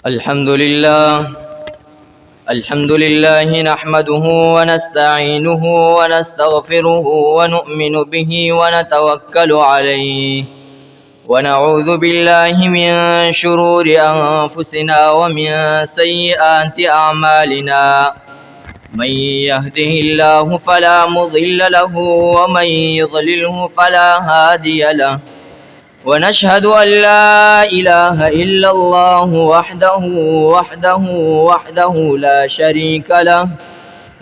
الحمد لله نحمده ونستعينه ونستغفره ونؤمن به ونتوكل عليه ونعوذ بالله من شرور أنفسنا ومن سيئات أعمالنا من يهده الله فلا مضل له ومن يضلله فلا هادي له ونشهد أن لا إله إلا الله وحده لا شريك له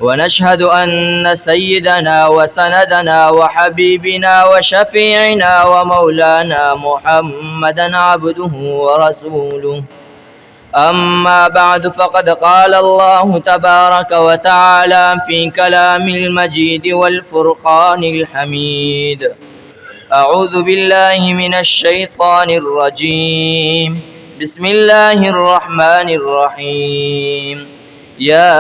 ونشهد أن سيدنا وسندنا وحبيبنا وشفيعنا ومولانا محمدا عبده ورسوله أما بعد فقد قال الله تبارك وتعالى في كلام المجيد والفرقان الحميد أعوذ بالله من الشيطان الرجيم بسم الله الرحمن الرحيم يا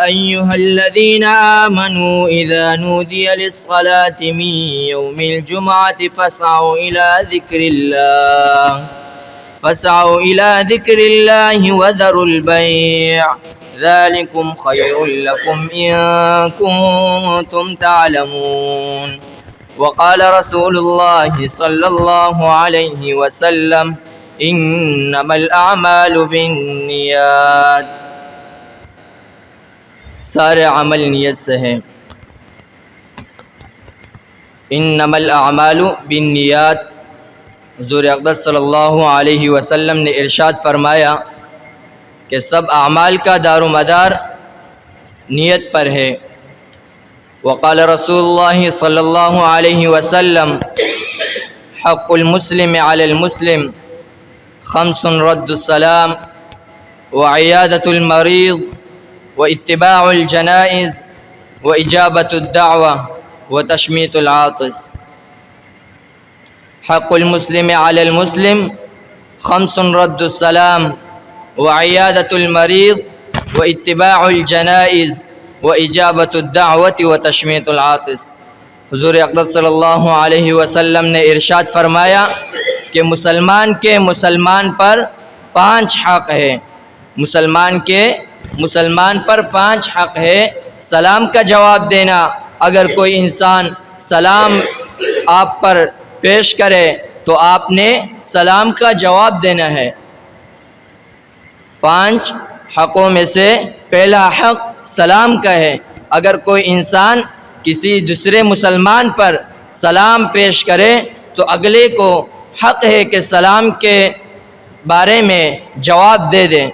أيها الذين آمنوا إذا نودي للصلاة من يوم الجمعة فاسعوا إلى ذكر الله وذروا البيع ذلكم خير لكم إن كنتم تعلمون وقال رسول الله صلی اللہ علیہ وسلم انما الاعمال بالنیات. سارے عمل نیت سے ہے. انما الاعمال بالنیات. حضور اقدس صلی اللہ علیہ وسلم نے ارشاد فرمایا کہ سب اعمال کا دار و مدار نیت پر ہے. وقال رسول اللہ صلی اللہ علیہ وسلم حق المسلم علی المسلم خمس رد السلام وعیادة المریض واتباع الجنائز واجابة الدعوة وتشمیت العاطس. حق المسلم علی المسلم خمس رد السلام وعیادة المریض واتباع الجنائز وإجابة الدعوة وتشمیت العاطس. حضور اقدس صلی اللہ علیہ وسلم نے ارشاد فرمایا کہ مسلمان پر 5 حق ہے. مسلمان پر 5 حق ہے. سلام کا جواب دینا. اگر کوئی انسان سلام آپ پر پیش کرے تو آپ نے سلام کا جواب دینا ہے. 5 حقوں میں سے پہلا حق سلام کا ہے. اگر کوئی انسان کسی دوسرے مسلمان پر سلام پیش کرے تو اگلے کو حق ہے کہ سلام کے بارے میں جواب دے دیں.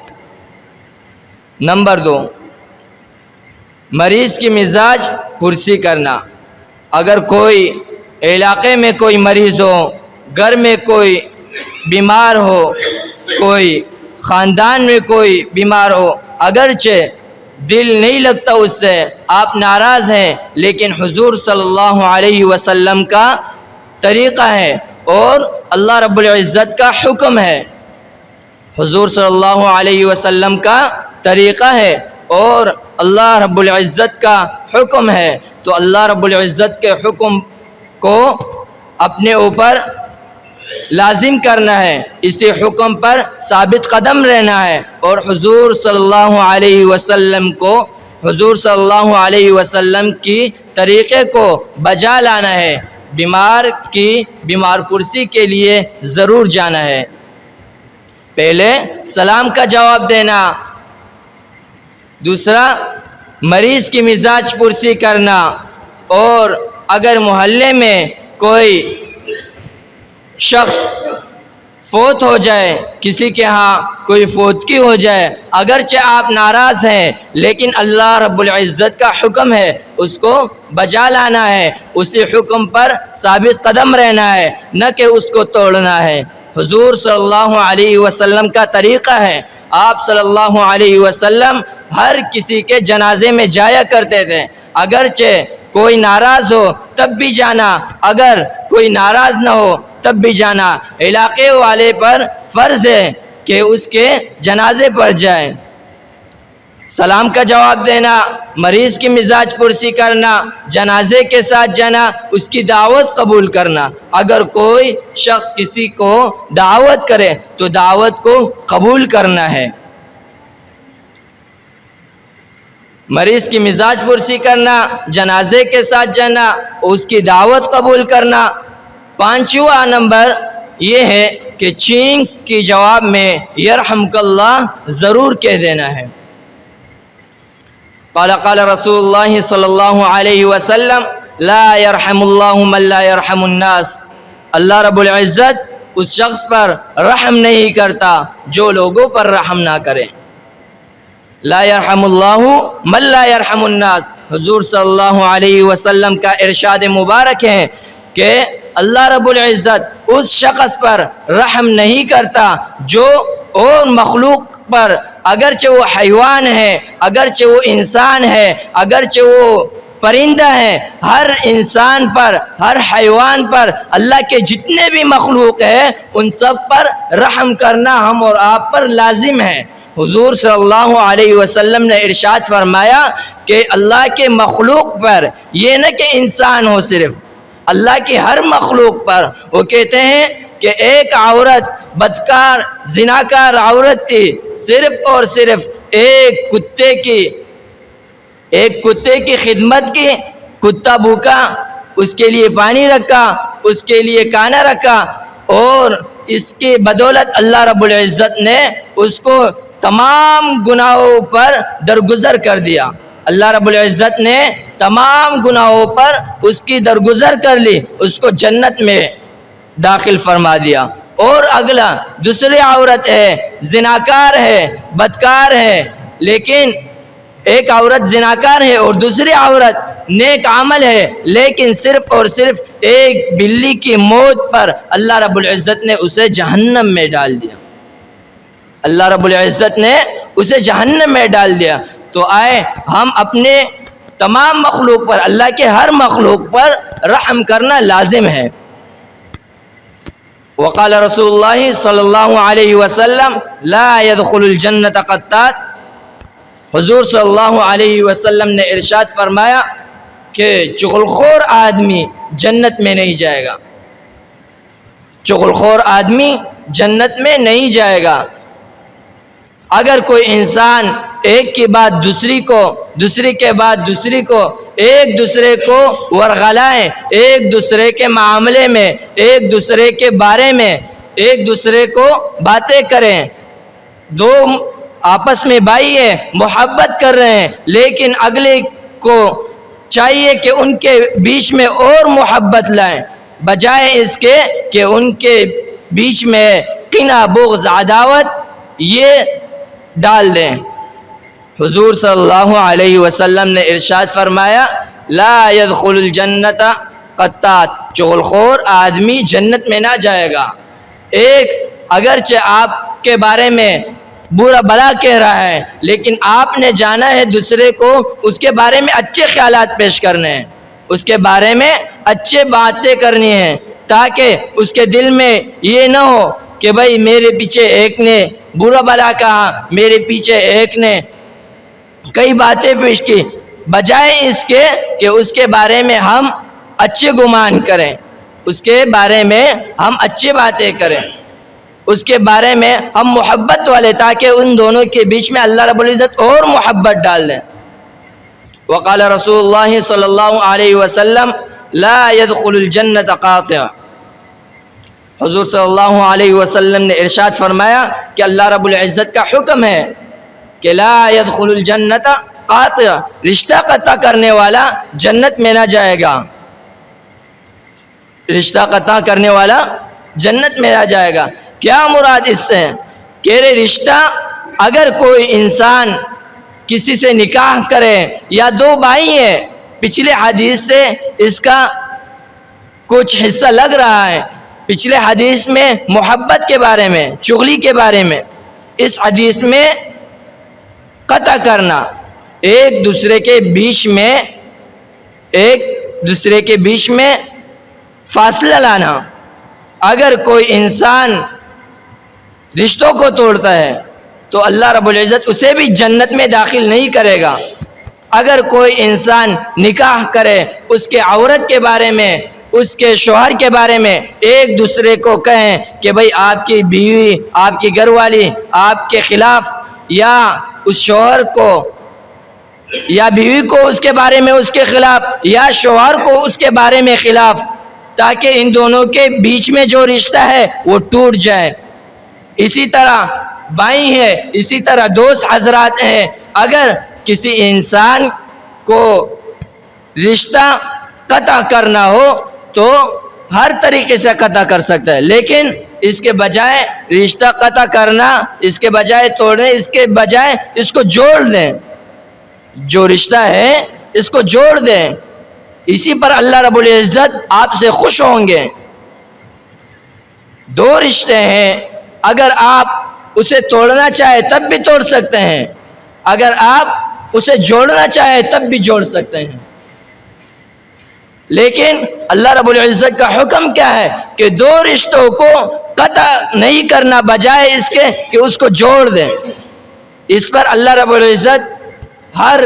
نمبر 2، مریض کی مزاج پرسی کرنا. اگر کوئی علاقے میں کوئی مریض ہو، گھر میں کوئی بیمار ہو، کوئی خاندان میں کوئی بیمار ہو، اگرچہ دل نہیں لگتا اس سے، آپ ناراض ہیں، لیکن حضور صلی اللہ علیہ وسلم کا طریقہ ہے اور اللہ رب العزت کا حکم ہے. حضور صلی اللہ علیہ وسلم کا طریقہ ہے اور اللہ رب العزت کا حکم ہے، تو اللہ رب العزت کے حکم کو اپنے اوپر لازم کرنا ہے، اسی حکم پر ثابت قدم رہنا ہے اور حضور صلی اللہ علیہ وسلم کی طریقے کو بجا لانا ہے. بیمار کی بیمار پرسی کے لیے ضرور جانا ہے. پہلے سلام کا جواب دینا. دوسرا، مریض کی مزاج پرسی کرنا. اور اگر محلے میں کوئی شخص فوت ہو جائے، کسی کے ہاں کوئی فوتگی ہو جائے، اگرچہ آپ ناراض ہیں لیکن اللہ رب العزت کا حکم ہے، اس کو بجا لانا ہے، اسی حکم پر ثابت قدم رہنا ہے، نہ کہ اس کو توڑنا ہے. حضور صلی اللہ علیہ وسلم کا طریقہ ہے. آپ صلی اللہ علیہ وسلم ہر کسی کے جنازے میں جایا کرتے تھے. اگرچہ کوئی ناراض ہو تب بھی جانا، اگر کوئی ناراض نہ ہو تب بھی جانا. علاقے والے پر فرض ہے کہ اس کے جنازے پر جائیں. سلام کا جواب دینا، مریض کی مزاج پرسی کرنا، جنازے کے ساتھ جانا، اس کی دعوت قبول کرنا۔ اگر کوئی شخص کسی کو دعوت کرے تو دعوت کو قبول کرنا ہے۔ مریض کی مزاج پرسی کرنا، جنازے کے ساتھ جانا، اس کی دعوت قبول کرنا۔ پانچواں نمبر یہ ہے کہ چینک کی جواب میں یرحمک اللہ ضرور کہہ دینا ہے۔ قال قال رسول اللہ صلی اللہ علیہ وسلم لا يرحم اللہ من لا يرحم الناس، اللہ رب العزت اس شخص پر رحم نہیں کرتا جو لوگوں پر رحم نہ کرے۔ لا يرحم اللہ من لا يرحم الناس، حضور صلی اللہ علیہ وسلم کا ارشاد مبارک ہے کہ اللہ رب العزت اس شخص پر رحم نہیں کرتا جو اور مخلوق پر، اگرچہ وہ حیوان ہے، اگرچہ وہ انسان ہے، اگرچہ وہ پرندہ ہے، ہر انسان پر، ہر حیوان پر، اللہ کے جتنے بھی مخلوق ہیں ان سب پر رحم کرنا ہم اور آپ پر لازم ہے۔ حضور صلی اللہ علیہ وسلم نے ارشاد فرمایا کہ اللہ کے مخلوق پر، یہ نہ کہ انسان ہو صرف، اللہ کی ہر مخلوق پر، وہ کہتے ہیں کہ ایک عورت بدکار زناکار عورت تھی، صرف اور صرف ایک کتے کی خدمت کی، کتا بھوکا، اس کے لیے پانی رکھا، اس کے لیے کھانا رکھا، اور اس کی بدولت اللہ رب العزت نے اس کو تمام گناہوں پر درگزر کر دیا۔ اللہ رب العزت نے تمام گناہوں پر اس کی درگزر کر لی، اس کو جنت میں داخل فرما دیا۔ اور اگلا دوسری عورت ہے، زناکار ہے، بدکار ہے، لیکن ایک عورت زناکار ہے اور دوسری عورت نیک عمل ہے، لیکن صرف اور صرف ایک بلی کی موت پر اللہ رب العزت نے اسے جہنم میں ڈال دیا۔ اللہ رب العزت نے اسے جہنم میں ڈال دیا۔ تو آئے ہم اپنے تمام مخلوق پر، اللہ کے ہر مخلوق پر رحم کرنا لازم ہے۔ وقال رسول اللہ صلی اللہ علیہ وسلم لا يدخل الجنت قطات، حضور صلی اللہ علیہ وسلم نے ارشاد فرمایا کہ چغلخور آدمی جنت میں نہیں جائے گا، چغلخور آدمی جنت میں نہیں جائے گا۔ اگر کوئی انسان ایک کی بعد دوسری کو، دوسری کے بعد دوسری کو، ایک دوسرے کو ورغلائیں، ایک دوسرے کے معاملے میں، ایک دوسرے کے بارے میں، ایک دوسرے کو باتیں کریں، دو آپس میں بھائی ہیں، محبت کر رہے ہیں، لیکن اگلے کو چاہیے کہ ان کے بیچ میں اور محبت لائیں، بجائے اس کے کہ ان کے بیچ میں کینہ، بغض، عداوت یہ ڈال دیں۔ حضور صلی اللہ علیہ وسلم نے ارشاد فرمایا لا يدخل الجنت قطات، چغلخور آدمی جنت میں نہ جائے گا۔ ایک اگرچہ آپ کے بارے میں برا بھلا کہہ رہا ہے، لیکن آپ نے جانا ہے دوسرے کو اس کے بارے میں اچھے خیالات پیش کرنے ہیں، اس کے بارے میں اچھے باتیں کرنی ہیں، تاکہ اس کے دل میں یہ نہ ہو کہ بھائی میرے پیچھے ایک نے برا بھلا کہا، میرے پیچھے ایک نے کئی باتیں پیش کی، بجائے اس کے کہ اس کے بارے میں ہم اچھے گمان کریں، اس کے بارے میں ہم اچھی باتیں کریں، اس کے بارے میں ہم محبت والے، تاکہ ان دونوں کے بیچ میں اللہ رب العزت اور محبت ڈال دیں۔ وقال رسول اللہ صلی اللہ علیہ وسلم لا يدخل الجنت قاطع، حضور صلی اللہ علیہ وسلم نے ارشاد فرمایا کہ اللہ رب العزت کا حکم ہے کہ لا يدخل الجنت قاطع، رشتہ قطع کرنے والا جنت میں نہ جائے گا، رشتہ قطع کرنے والا جنت میں نہ جائے گا۔ کیا مراد اس سے؟ کہ رشتہ، اگر کوئی انسان کسی سے نکاح کرے، یا دو بھائی ہیں، پچھلے حدیث سے اس کا کچھ حصہ لگ رہا ہے، پچھلے حدیث میں محبت کے بارے میں، چغلی کے بارے میں، اس حدیث میں قطع کرنا، ایک دوسرے کے بیچ میں فاصلہ لانا۔ اگر کوئی انسان رشتوں کو توڑتا ہے، تو اللہ رب العزت اسے بھی جنت میں داخل نہیں کرے گا۔ اگر کوئی انسان نکاح کرے، اس کے عورت کے بارے میں، اس کے شوہر کے بارے میں ایک دوسرے کو کہیں کہ بھئی آپ کی بیوی، آپ کی گھر والی آپ کے خلاف، یا اس شوہر کو یا بیوی کو اس کے بارے میں اس کے خلاف، یا شوہر کو اس کے بارے میں خلاف، تاکہ ان دونوں کے بیچ میں جو رشتہ ہے وہ ٹوٹ جائے۔ اسی طرح بھائی ہے، اسی طرح دوست حضرات ہیں، اگر کسی انسان کو رشتہ قطع کرنا ہو تو ہر طریقے سے قطع کر سکتا ہے، لیکن اس کے بجائے رشتہ قطع کرنا، اس کے بجائے توڑنے، اس کے بجائے اس کو جوڑ دیں، جو رشتہ ہے اس کو جوڑ دیں، اسی پر اللہ رب العزت آپ سے خوش ہوں گے۔ دو رشتے ہیں، اگر آپ اسے توڑنا چاہے تب بھی توڑ سکتے ہیں، اگر آپ اسے جوڑنا چاہے تب بھی جوڑ سکتے ہیں، لیکن اللہ رب العزت کا حکم کیا ہے کہ دو رشتوں کو قطع نہیں کرنا، بجائے اس کے کہ اس کو جوڑ دیں۔ اس پر اللہ رب العزت ہر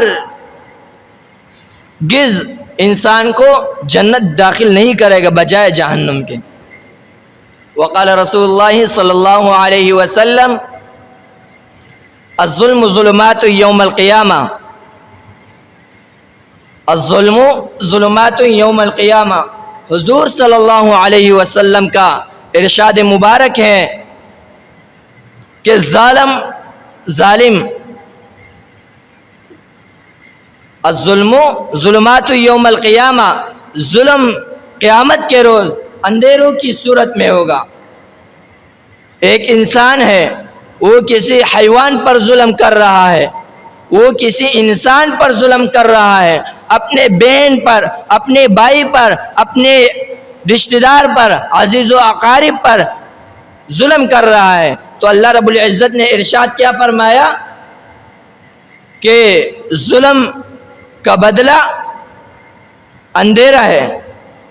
گز انسان کو جنت داخل نہیں کرے گا، بجائے جہنم کے۔ وقال رسول اللہ صلی اللہ علیہ وسلم الظلم ظلمات یوم القیامہ، الظلم ظلمات یوم القیامہ، حضور صلی اللہ علیہ وسلم کا ارشاد مبارک ہے کہ ظالم الظلم ظلمات یوم القیامہ، ظلم قیامت کے روز اندھیروں کی صورت میں ہوگا۔ ایک انسان ہے، وہ کسی حیوان پر ظلم کر رہا ہے، وہ کسی انسان پر ظلم کر رہا ہے، اپنے بہن پر، اپنے بھائی پر، اپنے رشتہ دار پر، عزیز و اقارب پر ظلم کر رہا ہے، تو اللہ رب العزت نے ارشاد کیا فرمایا کہ ظلم کا بدلہ اندھیرا ہے۔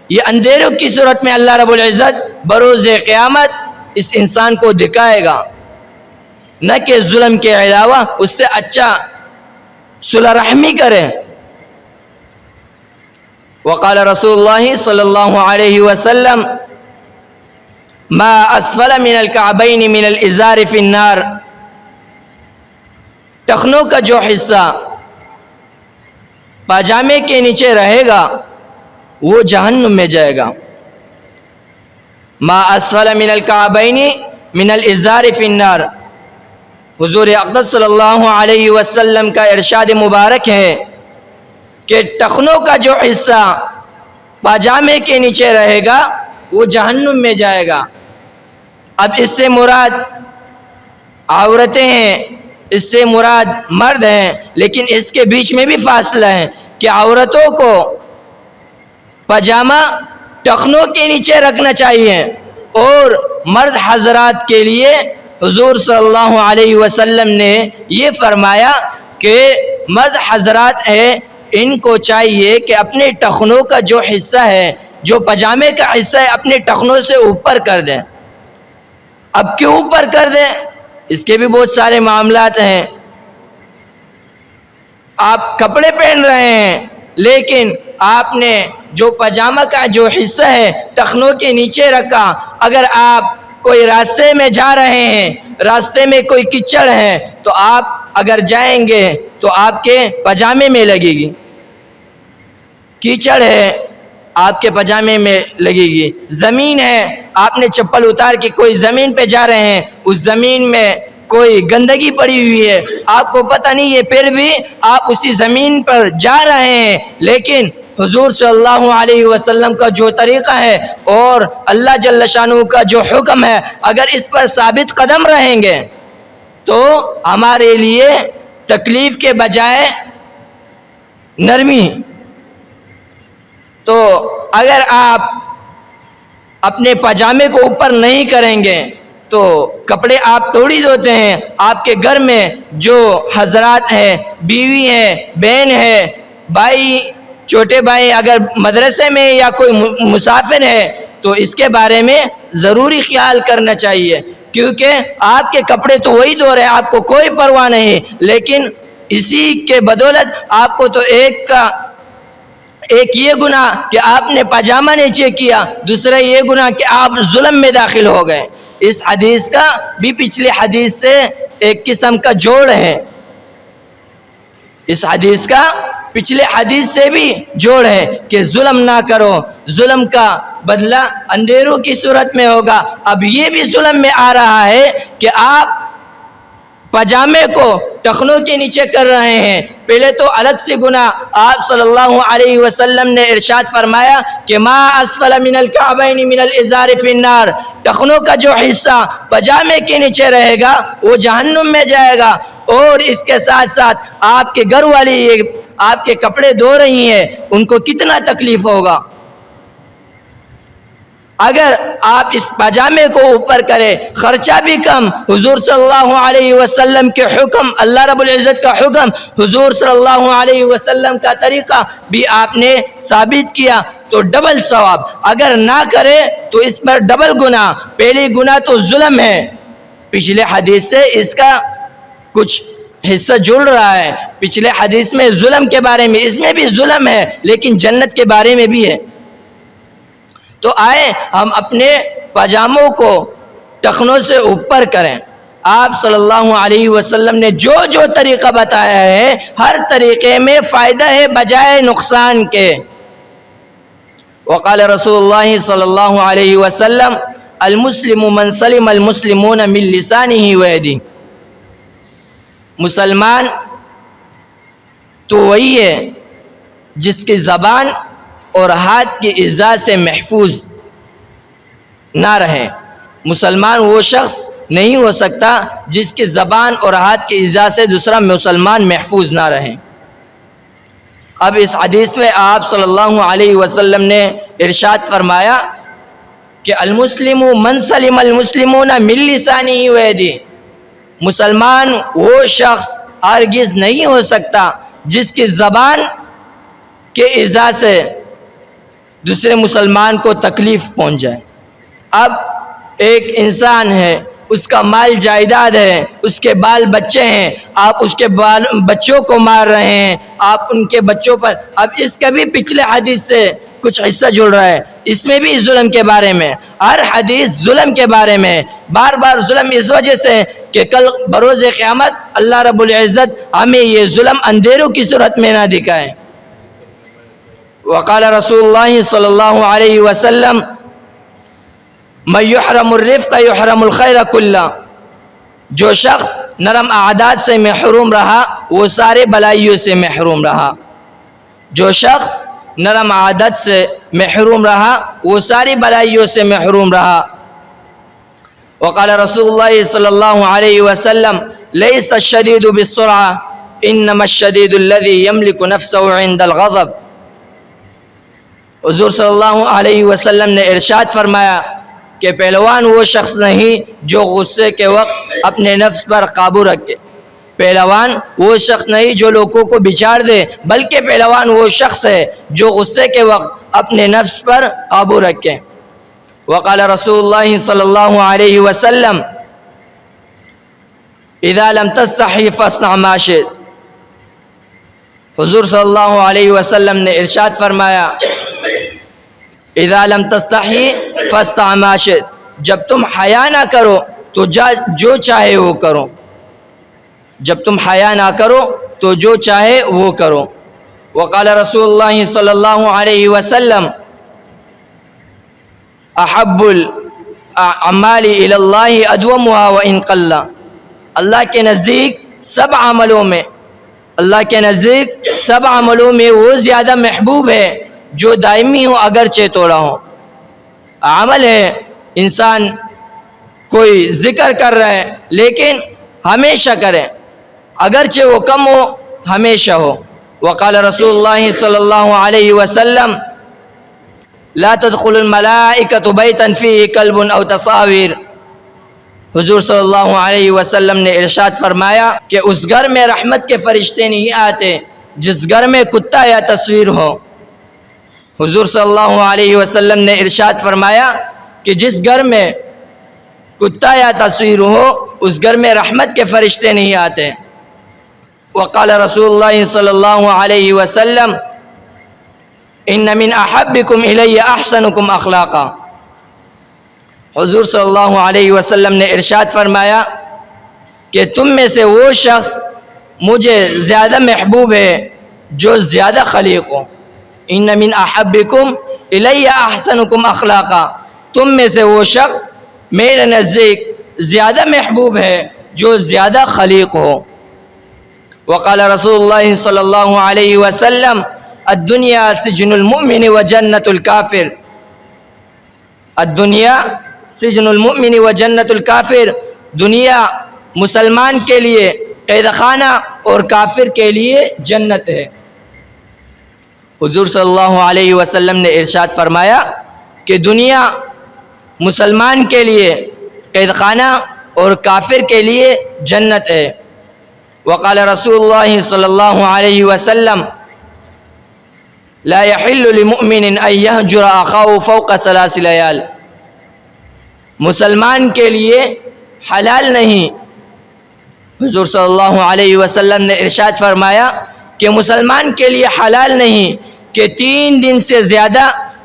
یہ اندھیروں کی صورت میں اللہ رب العزت بروز قیامت اس انسان کو دکھائے گا، نہ کہ ظلم کے علاوہ اس سے اچھا صلح رحمی کریں۔ وقال رسول اللہ صلی اللہ علیہ وسلم ما اسفل من الكعبین من الازار فی النار، ٹخنوں کا جو حصہ پاجامے کے نیچے رہے گا وہ جہنم میں جائے گا۔ ما اسفل من الكعبین من الازار فی النار، حضور اقدس صلی اللہ علیہ وسلم کا ارشاد مبارک ہے کہ ٹخنوں کا جو حصہ پاجامے کے نیچے رہے گا وہ جہنم میں جائے گا۔ اب اس سے مراد عورتیں ہیں، اس سے مراد مرد ہیں، لیکن اس کے بیچ میں بھی فاصلہ ہے کہ عورتوں کو پاجامہ ٹخنوں کے نیچے رکھنا چاہیے، اور مرد حضرات کے لیے حضور صلی اللہ علیہ وسلم نے یہ فرمایا کہ مرد حضرات ہیں، ان کو چاہیے کہ اپنے ٹخنوں کا جو حصہ ہے، جو پاجامے کا حصہ ہے، اپنے ٹخنوں سے اوپر کر دیں۔ اب کیوں اوپر کر دیں؟ اس کے بھی بہت سارے معاملات ہیں۔ آپ کپڑے پہن رہے ہیں، لیکن آپ نے جو پاجامہ کا جو حصہ ہے ٹخنوں کے نیچے رکھا، اگر آپ کوئی راستے میں جا رہے ہیں، راستے میں کوئی کچڑ ہے، تو آپ اگر جائیں گے تو آپ کے پاجامے میں لگے گی، کیچڑ ہے آپ کے پاجامے میں لگے گی، زمین ہے، آپ نے چپل اتار کے کوئی زمین پہ جا رہے ہیں، اس زمین میں کوئی گندگی پڑی ہوئی ہے، آپ کو پتہ نہیں ہے، پھر بھی آپ اسی زمین پر جا رہے ہیں، لیکن حضور صلی اللہ علیہ وسلم کا جو طریقہ ہے اور اللہ جل شانہ کا جو حکم ہے، اگر اس پر ثابت قدم رہیں گے تو ہمارے لیے تکلیف کے بجائے نرمی۔ تو اگر آپ اپنے پاجامے کو اوپر نہیں کریں گے تو کپڑے آپ توڑ ہی دھوتے ہیں۔ آپ کے گھر میں جو حضرات ہیں، بیوی ہیں، بہن ہے، بھائی، چھوٹے بھائی اگر مدرسے میں یا کوئی مسافر ہے تو اس کے بارے میں ضروری خیال کرنا چاہیے کیونکہ آپ کے کپڑے تو وہی دھو رہے ہیں، آپ کو کوئی پرواہ نہیں، لیکن اسی کے بدولت آپ کو تو ایک یہ گناہ کہ آپ نے پاجامہ نیچے کیا، دوسرا یہ گناہ کہ آپ ظلم میں داخل ہو گئے۔ اس حدیث کا بھی پچھلی حدیث سے ایک قسم کا جوڑ ہے، اس حدیث کا پچھلے حدیث سے بھی جوڑ ہے کہ ظلم نہ کرو، ظلم کا بدلہ اندھیروں کی صورت میں ہوگا۔ اب یہ بھی ظلم میں آ رہا ہے کہ آپ پاجامے کو ٹخنوں کے نیچے کر رہے ہیں۔ پہلے تو الگ سے گناہ، آپ صلی اللہ علیہ وسلم نے ارشاد فرمایا کہ ما اسفل من الکعبین من الازار فی النار، ٹخنوں کا جو حصہ پاجامے کے نیچے رہے گا وہ جہنم میں جائے گا۔ اور اس کے ساتھ ساتھ آپ کے گھر والی آپ کے کپڑے دھو رہی ہیں، ان کو کتنا تکلیف ہوگا۔ اگر آپ اس پاجامے کو اوپر کریں، خرچہ بھی کم، حضور صلی اللہ علیہ وسلم کے حکم، اللہ رب العزت کا حکم، حضور صلی اللہ علیہ وسلم کا طریقہ بھی آپ نے ثابت کیا تو ڈبل ثواب، اگر نہ کرے تو اس پر ڈبل گناہ۔ پہلی گناہ تو ظلم ہے، پچھلے حدیث سے اس کا کچھ حصہ جڑ رہا ہے، پچھلے حدیث میں ظلم کے بارے میں، اس میں بھی ظلم ہے لیکن جنت کے بارے میں بھی ہے۔ تو آئے ہم اپنے پاجاموں کو ٹخنوں سے اوپر کریں۔ آپ صلی اللہ علیہ وسلم نے جو جو طریقہ بتایا ہے، ہر طریقے میں فائدہ ہے بجائے نقصان کے۔ وقال رسول اللہ صلی اللہ علیہ وسلم المسلم من سلم المسلمون من لسانہ ویدہ، مسلمان تو وہی ہے جس کی زبان اور ہاتھ کی ایذا سے محفوظ نہ رہے۔ مسلمان وہ شخص نہیں ہو سکتا جس کی زبان اور ہاتھ کی ایذا سے دوسرا مسلمان محفوظ نہ رہے۔ اب اس حدیث میں آپ صلی اللہ علیہ وسلم نے ارشاد فرمایا کہ المسلم من سلم المسلمون من لسانہ ویدہ، مسلمان وہ شخص ہرگز نہیں ہو سکتا جس کی زبان کے ایذا سے دوسرے مسلمان کو تکلیف پہنچ جائے۔ اب ایک انسان ہے، اس کا مال جائیداد ہے، اس کے بال بچے ہیں، آپ اس کے بچوں کو مار رہے ہیں، آپ ان کے بچوں پر، اب اس کا بھی پچھلے حدیث سے کچھ حصہ جڑ رہا ہے، اس میں بھی ظلم کے بارے میں، ہر حدیث ظلم کے بارے میں، بار بار ظلم اس وجہ سے کہ کل بروز قیامت اللہ رب العزت ہمیں یہ ظلم اندھیروں کی صورت میں نہ دکھائے۔ وقال رسول اللہ صلی اللہ علیہ وسلم من یحرم الرفق یحرم الخیر کلہ، جو شخص نرم عادات سے محروم رہا وہ سارے بلائیوں سے محروم رہا، جو شخص نرم عادت سے محروم رہا وہ ساری بلائیوں سے محروم رہا۔ وقال رسول اللہ صلی اللہ علیہ وسلم لیس الشدید بالسرعہ انما الشدید الذی یملک نفسه عند الغضب، حضور صلی اللہ علیہ وسلم نے ارشاد فرمایا کہ پہلوان وہ شخص نہیں جو غصے کے وقت اپنے نفس پر قابو رکھے، پہلوان وہ شخص نہیں جو لوگوں کو بچاڑ دے، بلکہ پہلوان وہ شخص ہے جو غصے کے وقت اپنے نفس پر قابو رکھے۔ وقال رسول اللہ صلی اللہ علیہ وسلم اذا لم تستحی فاصنع ما شئت، حضور صلی اللہ علیہ وسلم نے ارشاد فرمایا اذا لم تستحی فاصنع ما شئت، جب تم حیا نہ کرو تو جو چاہے وہ کرو، جب تم حیا نہ کرو تو جو چاہے وہ کرو۔ وقال رسول اللہ صلی اللہ علیہ وسلم احب الاعمال الی اللہ ادومها وان قل، اللہ کے نزدیک سب عملوں میں، اللہ کے نزدیک سب عملوں میں وہ زیادہ محبوب ہے جو دائمی ہو اگرچہ تھوڑا ہو۔ عمل ہے انسان کوئی ذکر کر رہا ہے لیکن ہمیشہ کرے، اگرچہ وہ کم ہو ہمیشہ ہو۔ وقال رسول اللہ صلی اللہ علیہ وسلم لا تدخل الملائکۃ بیتا فیہ کلب او تصاویر، حضور صلی اللہ علیہ وسلم نے ارشاد فرمایا کہ اس گھر میں رحمت کے فرشتے نہیں آتے جس گھر میں کتا یا تصویر ہو۔ حضور صلی اللہ علیہ وسلم نے ارشاد فرمایا کہ جس گھر میں کتا یا تصویر ہو اس گھر میں رحمت کے فرشتے نہیں آتے۔ وقال رسول اللہ صلی اللہ علیہ وسلم ان من احبکم الی احسنکم اخلاقا، حضور صلی اللہ علیہ وسلم نے ارشاد فرمایا کہ تم میں سے وہ شخص مجھے زیادہ محبوب ہے جو زیادہ خلیق ہو۔ ان من احبکم الی احسنکم اخلاقا، تم میں سے وہ شخص میرے نزدیک زیادہ محبوب ہے جو زیادہ خلیق ہو۔ وقال رسول اللہ صلی اللہ علیہ وسلم الدنیا سجن المؤمن وجنت الکافر، الدنیا سجن المؤمن وجنت الکافر، دنیا مسلمان کے لیے قید خانہ اور کافر کے لیے جنت ہے۔ حضور صلی اللہ علیہ وسلم نے ارشاد فرمایا کہ دنیا مسلمان کے لیے قید خانہ اور کافر کے لیے جنت ہے۔ وقال رسول اللہ صلی اللہ علیہ وسلم لا يحل لمؤمن ان يهجر اخاه فوق 3 لیال، مسلمان کے لیے حلال نہیں، حضور صلی اللہ علیہ وسلم نے ارشاد فرمایا کہ مسلمان کے لیے حلال نہیں کہ 3 دن سے زیادہ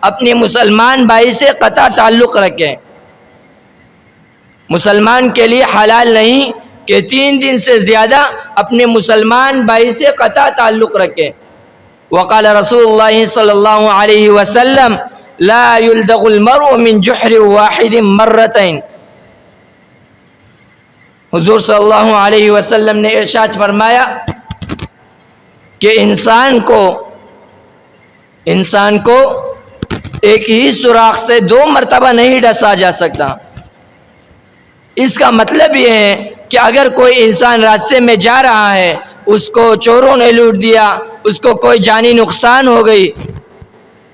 اپنے مسلمان بھائی سے قطع تعلق رکھیں۔ مسلمان کے لیے حلال نہیں کہ 3 دن سے زیادہ اپنے مسلمان بھائی سے قطع تعلق رکھیں۔ وقال رسول اللہ صلی اللہ علیہ وسلم لا يلدغ المرء من جحر واحد مرتين، حضور صلی اللہ علیہ وسلم نے ارشاد فرمایا کہ انسان کو ایک ہی سوراخ سے 2 مرتبہ نہیں ڈسا جا سکتا۔ اس کا مطلب یہ ہے کہ اگر کوئی انسان راستے میں جا رہا ہے، اس کو چوروں نے لوٹ دیا، اس کو کوئی جانی نقصان ہو گئی،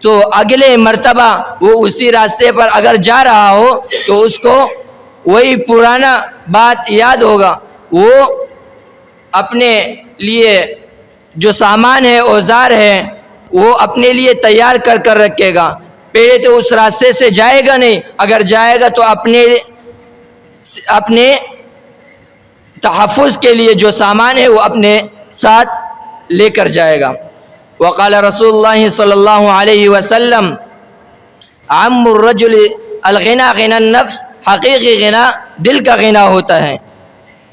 تو اگلے مرتبہ وہ اسی راستے پر اگر جا رہا ہو تو اس کو وہی پرانا بات یاد ہوگا، وہ اپنے لیے جو سامان ہے، اوزار ہے، وہ اپنے لیے تیار کر رکھے گا۔ پہلے تو اس راستے سے جائے گا نہیں، اگر جائے گا تو اپنے تحفظ کے لیے جو سامان ہے وہ اپنے ساتھ لے کر جائے گا۔ وقال رسول اللہ صلی اللہ علیہ وسلم عم الرجل الغنى غنى النفس، حقیقی غنا دل کا غنا ہوتا ہے۔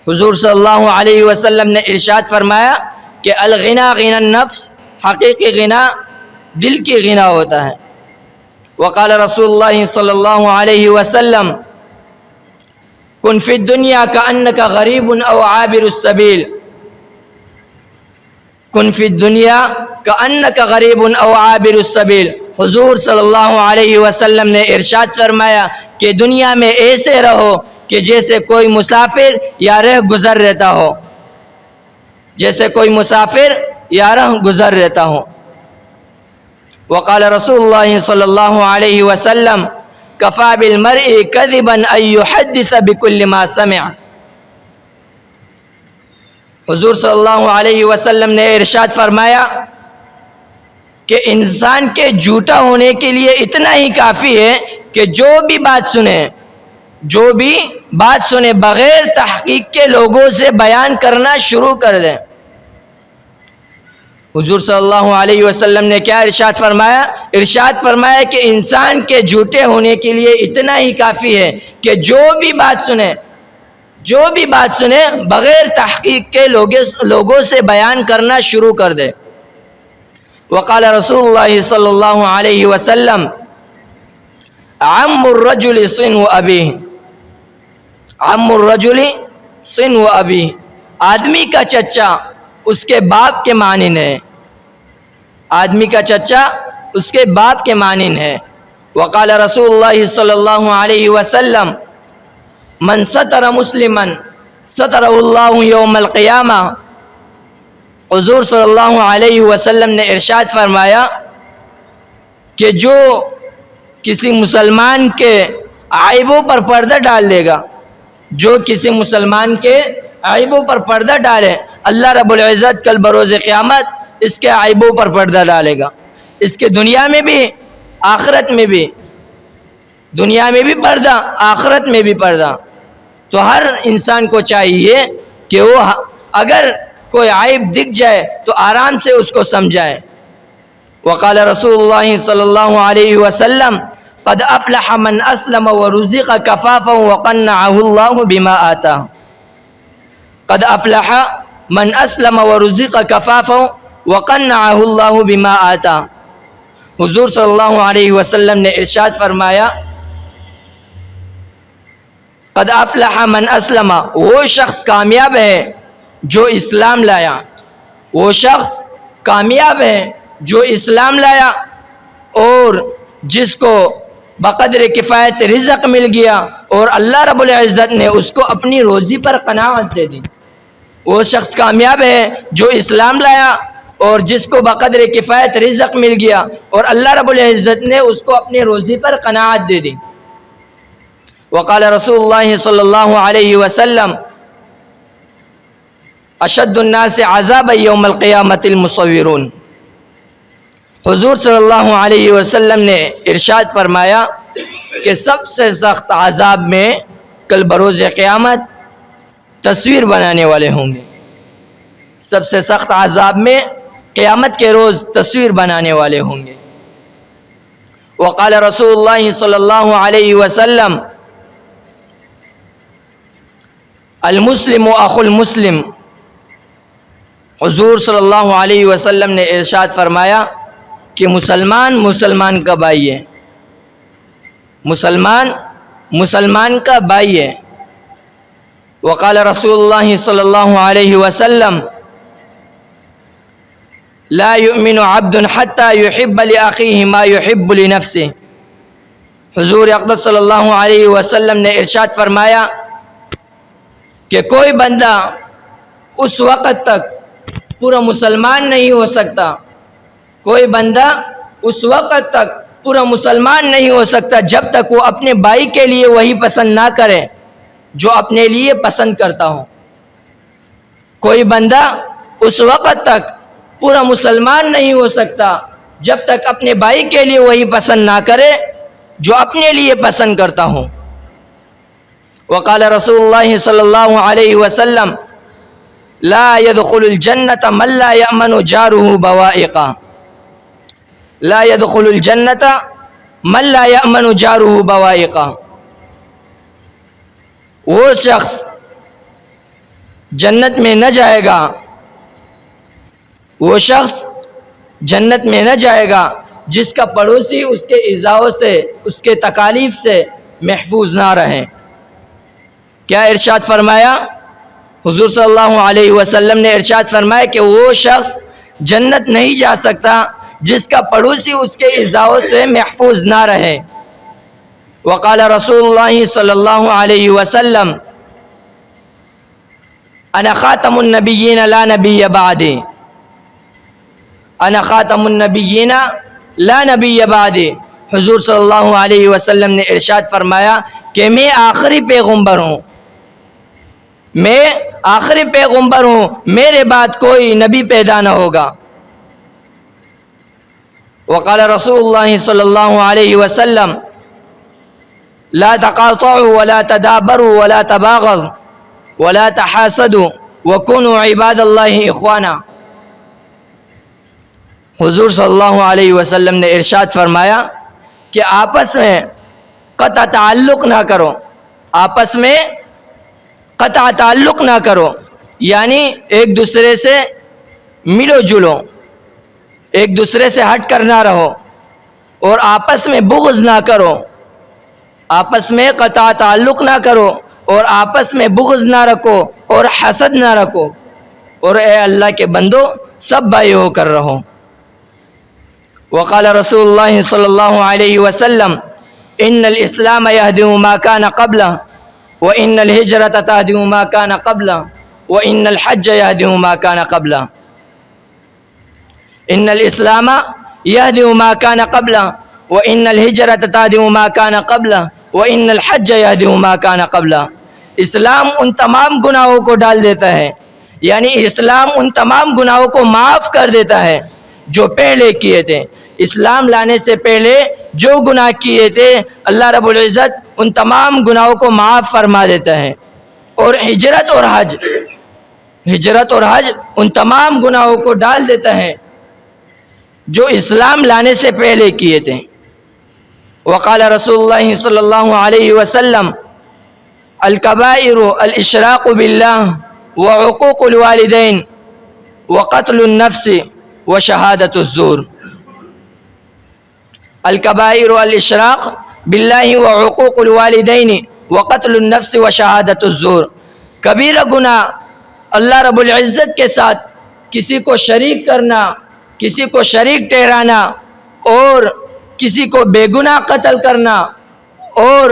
حضور صلی اللہ علیہ وسلم نے ارشاد فرمایا کہ الغنى غنى النفس، حقیقی غنا دل کی غنا ہوتا ہے۔ وقال رسول اللہ صلی اللہ علیہ وسلم کن فی الدنیا کأنک غریب او عابر السبیل، کن فی الدنیا کأنک غریب او عابر السبیل، حضور صلی اللہ علیہ وسلم نے ارشاد فرمایا کہ دنیا میں ایسے رہو کہ جیسے کوئی مسافر یا رہ گزر رہتا ہو، جیسے کوئی مسافر یا رہ گزر رہتا ہو۔ وقال رسول اللہ صلی اللہ علیہ وسلم کفا بالمرء کذبا ان یحدث بکل ما سمع، حضور صلی اللہ علیہ وسلم نے ارشاد فرمایا کہ انسان کے جھوٹا ہونے کے لیے اتنا ہی کافی ہے کہ جو بھی بات سنے بغیر تحقیق کے لوگوں سے بیان کرنا شروع کر دیں۔ حضور صلی اللہ علیہ وسلم نے کیا ارشاد فرمایا؟ ارشاد فرمایا کہ انسان کے جھوٹے ہونے کے لیے اتنا ہی کافی ہے کہ جو بھی بات سنے بغیر تحقیق کے لوگوں سے بیان کرنا شروع کر دے۔ وقال رسول اللہ صلی اللہ علیہ وسلم عم الرجل صنو ابیہ، عم الرجل صنو ابیہ، آدمی کا چچا اس کے باپ کے مانند ہے، آدمی کا چچا اس کے باپ کے مانند ہے۔ وقال رسول اللہ صلی اللہ علیہ وسلم من ستر مسلما سترہ اللہ یوم القیامہ، حضور صلی اللہ علیہ وسلم نے ارشاد فرمایا کہ جو کسی مسلمان کے عیبوں پر پردہ ڈال دے گا، جو کسی مسلمان کے عیبوں پر پردہ ڈالے، اللہ رب العزت کل بروز قیامت اس کے عیبوں پر پردہ ڈالے گا، اس کے دنیا میں بھی آخرت میں بھی، دنیا میں بھی پردہ آخرت میں بھی پردہ۔ تو ہر انسان کو چاہیے کہ وہ اگر کوئی عیب دکھ جائے تو آرام سے اس کو سمجھائے۔ وقال رسول اللہ صلی اللہ علیہ وسلم قد افلح من اسلم ورزق کفافا وقنعه اللہ بما آتا۔ قد افلح من اسلم ورزق کفافا وقنعه اللہ بما آتا۔ حضور صلی اللہ علیہ وسلم نے ارشاد فرمایا قد افلح من اسلم، وہ شخص کامیاب ہے جو اسلام لایا، وہ شخص کامیاب ہے جو اسلام لایا اور جس کو بقدر کفایت رزق مل گیا اور اللہ رب العزت نے اس کو اپنی روزی پر قناعت دے دی۔ وہ شخص کامیاب ہے جو اسلام لایا اور جس کو بقدر کفایت رزق مل گیا اور اللہ رب العزت نے اس کو اپنی روزی پر قناعت دے دی۔ وقال رسول اللہ صلی اللہ علیہ وسلم اشد الناس عذابا یوم القیامت المصورون۔ حضور صلی اللہ علیہ وسلم نے ارشاد فرمایا کہ سب سے سخت عذاب میں کل بروز قیامت تصویر بنانے والے ہوں گے۔ سب سے سخت عذاب میں قیامت کے روز تصویر بنانے والے ہوں گے۔ وقال رسول اللہ صلی اللہ علیہ وسلم المسلم اخو المسلم۔ حضور صلی اللہ علیہ وسلم نے ارشاد فرمایا کہ مسلمان کا بھائی ہے، مسلمان کا بھائی ہے۔ وقال رسول اللہ صلی اللہ علیہ وسلم لا يؤمن عبد حتى يحب لأخيه ما يحب لنفسه۔ حضور اقدس صلی اللہ علیہ وسلم نے ارشاد فرمایا کہ کوئی بندہ اس وقت تک پورا مسلمان نہیں ہو سکتا، کوئی بندہ اس وقت تک پورا مسلمان نہیں ہو سکتا جب تک وہ اپنے بھائی کے لیے وہی پسند نہ کرے جو اپنے لیے پسند کرتا ہو۔ کوئی بندہ اس وقت تک پورا مسلمان نہیں ہو سکتا جب تک اپنے بھائی کے لیے وہی پسند نہ کرے جو اپنے لیے پسند کرتا ہو۔ وقال رسول اللہ صلی اللہ علیہ وسلم لا يدخل الجنة من لا يأمن جاره بوائقا۔ لا يدخل الجنة من لا يأمن جاره بوائقا۔ وہ شخص جنت میں نہ جائے گا، وہ شخص جنت میں نہ جائے گا جس کا پڑوسی اس کے ایذاؤں سے، اس کے تکالیف سے محفوظ نہ رہے۔ کیا ارشاد فرمایا؟ حضور صلی اللہ علیہ وسلم نے ارشاد فرمایا کہ وہ شخص جنت نہیں جا سکتا جس کا پڑوسی اس کے ایذاؤں سے محفوظ نہ رہے۔ وقال رسول اللہ صلی اللہ علیہ وسلم انا خاتم النبیین لا نبی بعدی۔ انا خاتم النبیین لا نبی بعدی۔ حضور صلی اللہ علیہ وسلم نے ارشاد فرمایا کہ میں آخری پیغمبر ہوں، میں آخری پیغمبر ہوں، میرے بعد کوئی نبی پیدا نہ ہوگا۔ وقال رسول اللہ صلی اللہ علیہ وسلم لا تقاطعوا ولا تدابروا ولا تباغضوا ولا تحاسدوا وكونوا عباد اللہ اخوانا۔ حضور صلی اللہ علیہ وسلم نے ارشاد فرمایا کہ آپس میں قطع تعلق نہ کرو، آپس میں قطع تعلق نہ کرو، یعنی ایک دوسرے سے ملو جلو، ایک دوسرے سے ہٹ کر نہ رہو، اور آپس میں بغض نہ کرو، آپس میں قطع تعلق نہ کرو اور آپس میں بغض نہ رکھو اور حسد نہ رکھو، اور اے اللہ کے بندو سب بھائی ہو کر رہو۔ وقال رسول اللہ صلی اللہ علیہ وسلم ان الاسلام یہدم ما کان قبلہ وان الہجرۃ تہدم ما کان قبلہ وان الحج یہدم ما کان قبلہ۔ ان الاسلام یہدم ما کان قبلہ وان الہجرۃ تہدم ما کان قبلہ وان الحج یہدم ما کان قبلہ۔ اسلام ان تمام گناہوں کو ڈال دیتا ہے، یعنی اسلام ان تمام گناہوں کو معاف کر دیتا ہے جو پہلے کیے تھے۔ اسلام لانے سے پہلے جو گناہ کیے تھے اللہ رب العزت ان تمام گناہوں کو معاف فرما دیتا ہے۔ اور ہجرت اور حج ان تمام گناہوں کو ڈال دیتا ہے جو اسلام لانے سے پہلے کیے تھے۔ وقال رسول اللہ صلی اللہ علیہ وسلم الکبائر الاشراق باللہ وعقوق الوالدین وقتل النفس وشہادت الزور۔ الکبائر الاشراق باللہ وعقوق الوالدین وقتل النفس وشہادت الزور۔ کبیرہ گناہ اللہ رب العزت کے ساتھ کسی کو شریک کرنا، کسی کو شریک ٹھہرانا اور کسی کو بے گناہ قتل کرنا اور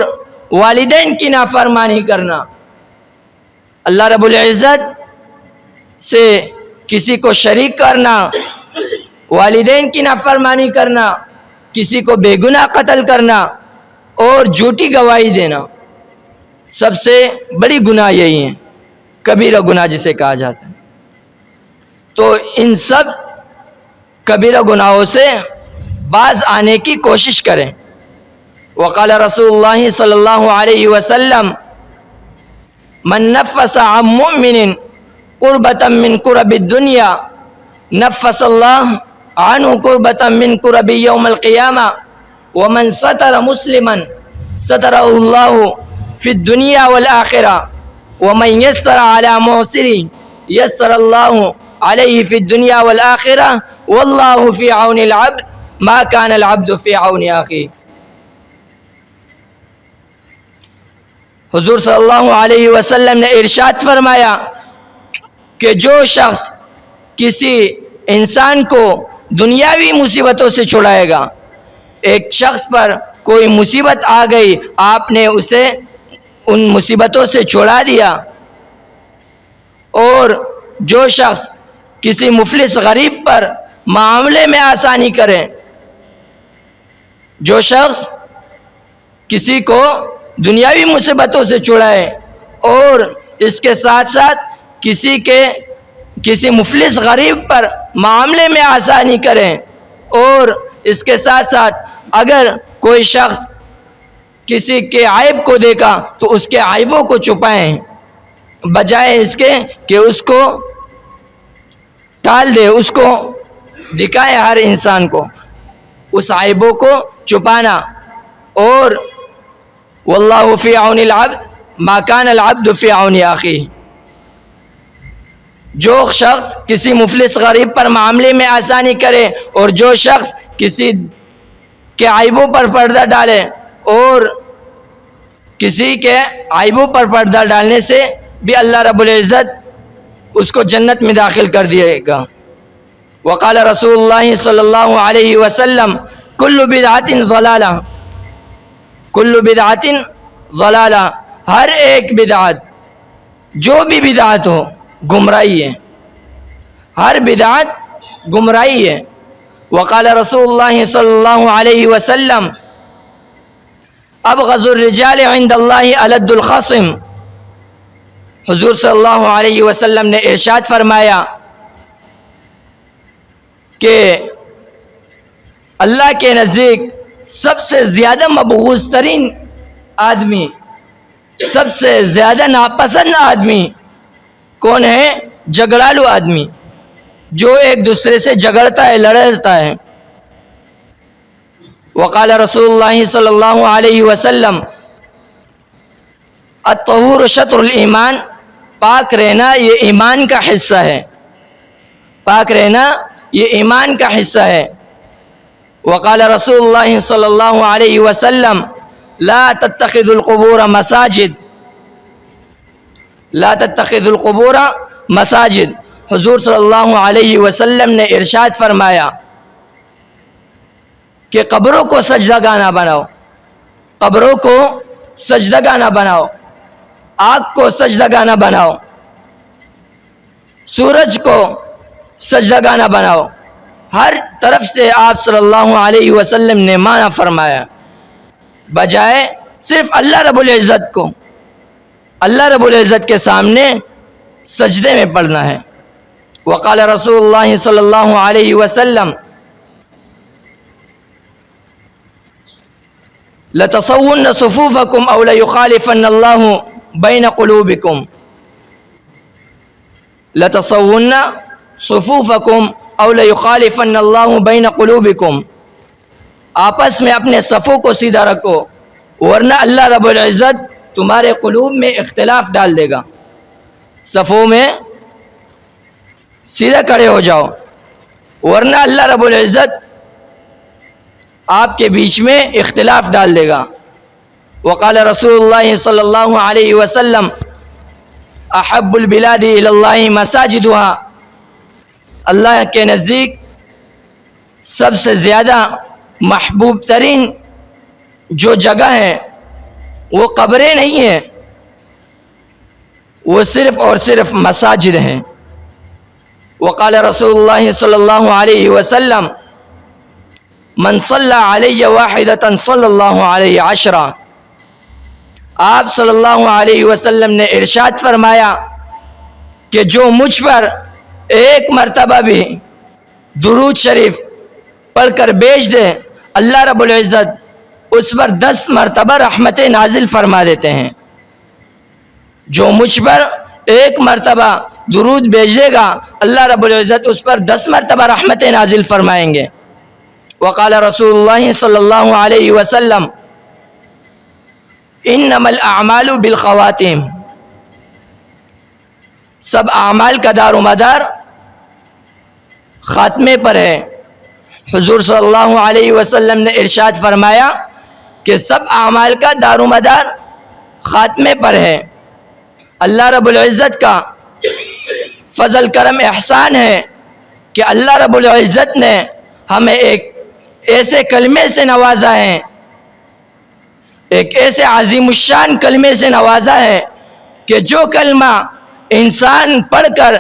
والدین کی نافرمانی کرنا۔ اللہ رب العزت سے کسی کو شریک کرنا، والدین کی نافرمانی کرنا، کسی کو بے گناہ قتل کرنا اور جھوٹی گواہی دینا، سب سے بڑی گناہ یہی ہے، کبیرہ گناہ جسے کہا جاتا ہے۔ تو ان سب کبیرہ گناہوں سے باز آنے کی کوشش کریں۔ وقال رسول اللہ صلی اللہ علیہ وسلم من نفس عن مؤمن قربة من قرب الدنیا نفس اللہ عنہ قربة من قرب یوم القیامہ ومن ستر مسلما سترہ اللہ فی الدنیا والآخرہ ومن یسر علی محسر یسر اللہ علیہ فی الدنیا والآخرہ واللہ فی عون العبد ما کان العبد فی عون اخیہ۔ حضور صلی اللہ علیہ وسلم نے ارشاد فرمایا کہ جو شخص کسی انسان کو دنیاوی مصیبتوں سے چھڑائے گا، ایک شخص پر کوئی مصیبت آ گئی، آپ نے اسے ان مصیبتوں سے چھڑا دیا، اور جو شخص کسی مفلس غریب پر معاملے میں آسانی کرے، جو شخص کسی کو دنیاوی مصیبتوں سے چھڑائے اور اس کے ساتھ ساتھ کسی مفلس غریب پر معاملے میں آسانی کریں، اور اس کے ساتھ ساتھ اگر کوئی شخص کسی کے عیب کو دیکھا تو اس کے عیبوں کو چھپائیں، بجائے اس کے کہ اس کو ٹال دے، اس کو دکھائے ہر انسان کو، اس عیبوں کو چھپانا۔ اور واللہ فی عون العبد ما کان العبد فی عون اخیہ۔ جو شخص کسی مفلس غریب پر معاملے میں آسانی کرے اور جو شخص کسی کے عیبوں پر پردہ ڈالے، اور کسی کے عیبوں پر پردہ ڈالنے سے بھی اللہ رب العزت اس کو جنت میں داخل کر دے گا۔ وقال رسول اللہ صلی اللہ علیہ وسلم کل بدعۃ ضلالہ، کل بدعۃ ضلالہ، ہر ایک بدعت، جو بھی بدعت ہو گمراہی ہے، ہر بدعت گمراہی ہے۔ وقال رسول اللہ صلی اللہ علیہ وسلم ابغض الرجال عند اللہ الد الخصم۔ حضور صلی اللہ علیہ وسلم نے ارشاد فرمایا کہ اللہ کے نزدیک سب سے زیادہ مبغوض ترین آدمی، سب سے زیادہ ناپسند آدمی کون ہے؟ جھگڑالو آدمی، جو ایک دوسرے سے جھگڑتا ہے، لڑتا ہے۔ وقال رسول اللہ صلی اللہ علیہ وسلم الطہور شطر الایمان، پاک رہنا یہ ایمان کا حصہ ہے، پاک رہنا یہ ایمان کا حصہ ہے۔ وقال رسول اللہ صلی اللہ علیہ وسلم لا تتخذوا القبور مساجد، لا تتخذوا القبور مساجد۔ حضور صلی اللہ علیہ وسلم نے ارشاد فرمایا کہ قبروں کو سجدہ گاہ نہ بناؤ، قبروں کو سجدہ گاہ نہ بناؤ، آگ کو سجدہ گاہ نہ بناؤ، سورج کو سجدہ گاہ نہ بناؤ۔ ہر طرف سے آپ صلی اللہ علیہ وسلم نے منع فرمایا، بجائے صرف اللہ رب العزت کو، اللہ رب العزت کے سامنے سجدے میں پڑھنا ہے۔ وقال رسول اللہ صلی اللہ علیہ وسلم لتصون صفوفکم او لیخالفن اللہ بین قلوبکم لتصون صفوفکم او لیخالفن اللہ بین قلوبکم، آپس میں اپنے صفوں کو سیدھا رکھو ورنہ اللہ رب العزت تمہارے قلوب میں اختلاف ڈال دے گا۔ صفوں میں سیدھا کھڑے ہو جاؤ ورنہ اللہ رب العزت آپ کے بیچ میں اختلاف ڈال دے گا۔ وقال رسول اللہ صلی اللہ علیہ وسلم احب البلاد الی اللہ مساجدها، اللہ کے نزدیک سب سے زیادہ محبوب ترین جو جگہ ہے وہ قبریں نہیں ہیں، وہ صرف اور صرف مساجد ہیں۔ وقال رسول اللہ صلی اللہ علیہ وسلم من صلی علی واحدۃ صلی اللہ علیہ عشرہ، آپ صلی اللہ علیہ وسلم نے ارشاد فرمایا کہ جو مجھ پر ایک مرتبہ بھی درود شریف پڑھ کر بھیج دے اللہ رب العزت اس پر 10 مرتبہ رحمتیں نازل فرما دیتے ہیں۔ جو مجھ پر ایک مرتبہ درود بھیجے گا اللہ رب العزت اس پر 10 مرتبہ رحمتیں نازل فرمائیں گے۔ وقال رسول اللہ صلی اللہ علیہ وسلم انما الاعمال بالخواتیم، سب اعمال کا دار و مدار خاتمے پر ہے۔ حضور صلی اللہ علیہ وسلم نے ارشاد فرمایا کہ سب اعمال کا دار و مدار خاتمے پر ہے۔ اللہ رب العزت کا فضل کرم احسان ہے کہ اللہ رب العزت نے ہمیں ایک ایسے کلمے سے نوازا ہے، ایک ایسے عظیم الشان کلمے سے نوازا ہے کہ جو کلمہ انسان پڑھ کر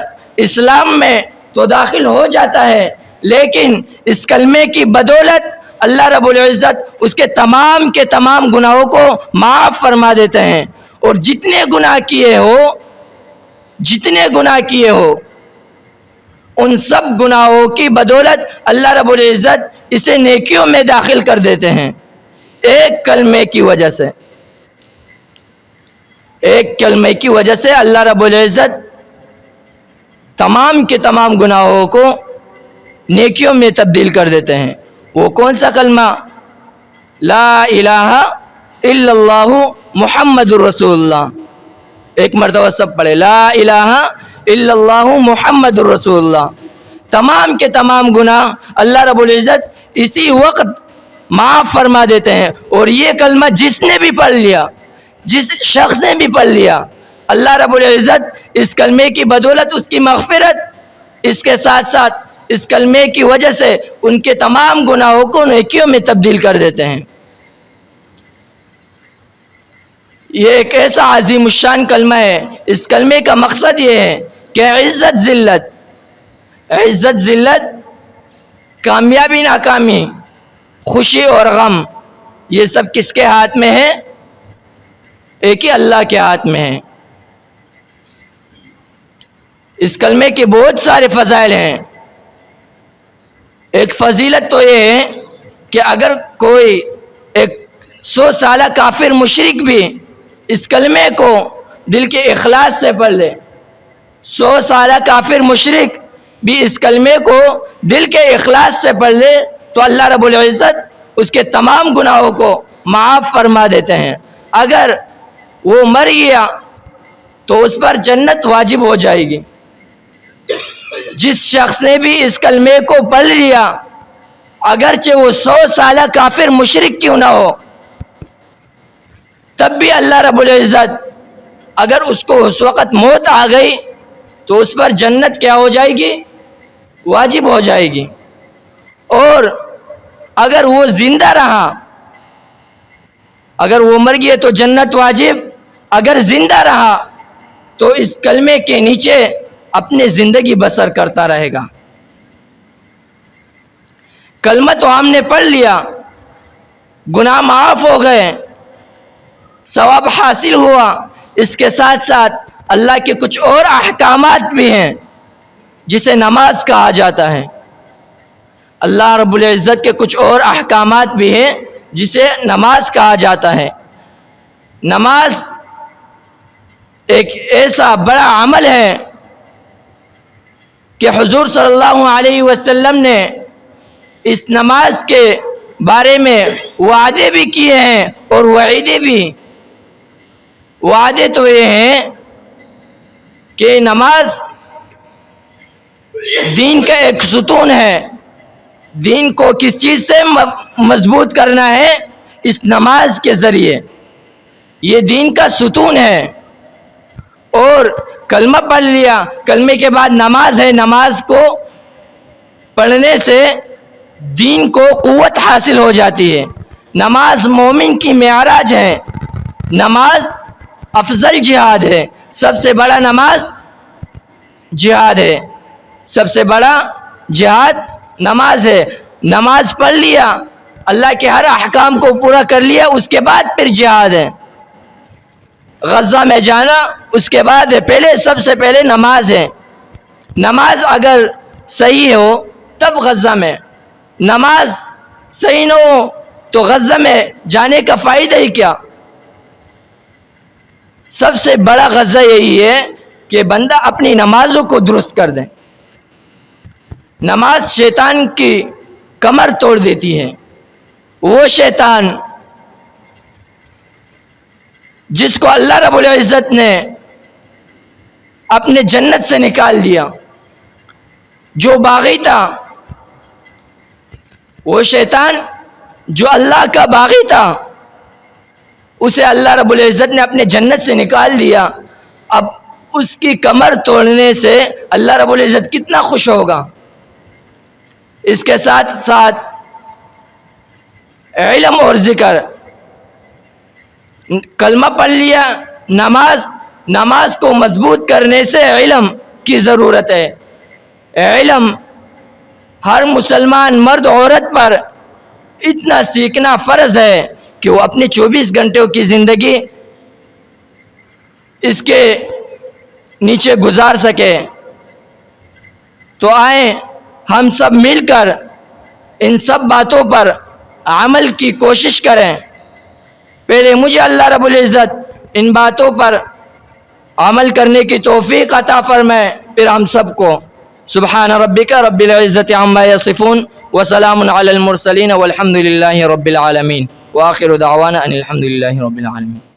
اسلام میں تو داخل ہو جاتا ہے، لیکن اس کلمے کی بدولت اللہ رب العزت اس کے تمام گناہوں کو معاف فرما دیتے ہیں، اور جتنے گناہ کیے ہو ان سب گناہوں کی بدولت اللہ رب العزت اسے نیکیوں میں داخل کر دیتے ہیں۔ ایک کلمے کی وجہ سے اللہ رب العزت تمام گناہوں کو نیکیوں میں تبدیل کر دیتے ہیں۔ وہ کون سا کلمہ؟ لا الہ الا اللہ محمد الرسول اللہ۔ ایک مرتبہ سب پڑھے لا الہ الا اللہ محمد الرسول اللہ۔ تمام گناہ اللہ رب العزت اسی وقت معاف فرما دیتے ہیں، اور یہ کلمہ جس نے بھی پڑھ لیا، جس شخص نے بھی پڑھ لیا، اللہ رب العزت اس کلمے کی بدولت اس کی مغفرت، اس کے ساتھ ساتھ اس کلمے کی وجہ سے ان کے تمام گناہوں کو نیکیوں میں تبدیل کر دیتے ہیں۔ یہ ایک ایسا عظیم الشان کلمہ ہے، اس کلمے کا مقصد یہ ہے کہ عزت ذلت، کامیابی ناکامی، خوشی اور غم، یہ سب کس کے ہاتھ میں ہے؟ ایک ہی اللہ کے ہاتھ میں ہے۔ اس کلمے کے بہت سارے فضائل ہیں۔ ایک فضیلت تو یہ ہے کہ اگر کوئی ایک 100 سالہ کافر مشرک بھی اس کلمے کو دل کے اخلاص سے پڑھ لے، 100 سالہ کافر مشرک بھی اس کلمے کو دل کے اخلاص سے پڑھ لے تو اللہ رب العزت اس کے تمام گناہوں کو معاف فرما دیتے ہیں۔ اگر وہ مر گیا تو اس پر جنت واجب ہو جائے گی۔ جس شخص نے بھی اس کلمے کو پڑھ لیا، اگرچہ وہ 100 سالہ کافر مشرک کیوں نہ ہو، تب بھی اللہ رب العزت اگر اس کو اس وقت موت آ گئی تو اس پر جنت کیا ہو جائے گی؟ واجب ہو جائے گی۔ اور اگر وہ زندہ رہا، اگر وہ مر گیا تو جنت واجب، اگر زندہ رہا تو اس کلمے کے نیچے اپنے زندگی بسر کرتا رہے گا۔ کلمہ تو ہم نے پڑھ لیا، گناہ معاف ہو گئے، ثواب حاصل ہوا، اس کے ساتھ ساتھ اللہ کے کچھ اور احکامات بھی ہیں جسے نماز کہا جاتا ہے۔ اللہ رب العزت کے کچھ اور احکامات بھی ہیں جسے نماز کہا جاتا ہے۔ نماز ایک ایسا بڑا عمل ہے کہ حضور صلی اللہ علیہ وسلم نے اس نماز کے بارے میں وعدے بھی کیے ہیں اور وعیدے بھی. وعدے تو یہ ہیں کہ نماز دین کا ایک ستون ہے. دین کو کس چیز سے مضبوط کرنا ہے؟ اس نماز کے ذریعے. یہ دین کا ستون ہے. اور کلمہ پڑھ لیا، کلمے کے بعد نماز ہے، نماز کو پڑھنے سے دین کو قوت حاصل ہو جاتی ہے. نماز مومن کی معراج ہے. نماز افضل جہاد ہے. سب سے بڑا نماز جہاد ہے. سب سے بڑا جہاد نماز ہے. نماز پڑھ لیا، اللہ کے ہر احکام کو پورا کر لیا، اس کے بعد پھر جہاد ہے. غزہ میں جانا اس کے بعد ہے. پہلے سب سے پہلے نماز ہے. نماز اگر صحیح ہو تب غزہ میں. نماز صحیح نہ ہو تو غزہ میں جانے کا فائدہ ہی کیا؟ سب سے بڑا غزہ یہی ہے کہ بندہ اپنی نمازوں کو درست کر دے. نماز شیطان کی کمر توڑ دیتی ہے. وہ شیطان جس کو اللہ رب العزت نے اپنے جنت سے نکال دیا، جو باغی تھا، وہ شیطان جو اللہ کا باغی تھا، اسے اللہ رب العزت نے اپنے جنت سے نکال دیا. اب اس کی کمر توڑنے سے اللہ رب العزت کتنا خوش ہوگا. اس کے ساتھ ساتھ علم اور ذکر. کلمہ پڑھ لیا، نماز کو مضبوط کرنے سے علم کی ضرورت ہے. علم ہر مسلمان مرد عورت پر اتنا سیکھنا فرض ہے کہ وہ اپنے 24 گھنٹوں کی زندگی اس کے نیچے گزار سکے. تو آئیں ہم سب مل کر ان سب باتوں پر عمل کی کوشش کریں. پہلے مجھے اللہ رب العزت ان باتوں پر عمل کرنے کی توفیق عطا فرمائے، پھر ہم سب کو. سبحان ربک رب العزت عما یصفون وسلام علی المرسلین والحمد للہ رب العالمین وآخر دعوانا ان الحمد للہ رب العالمین.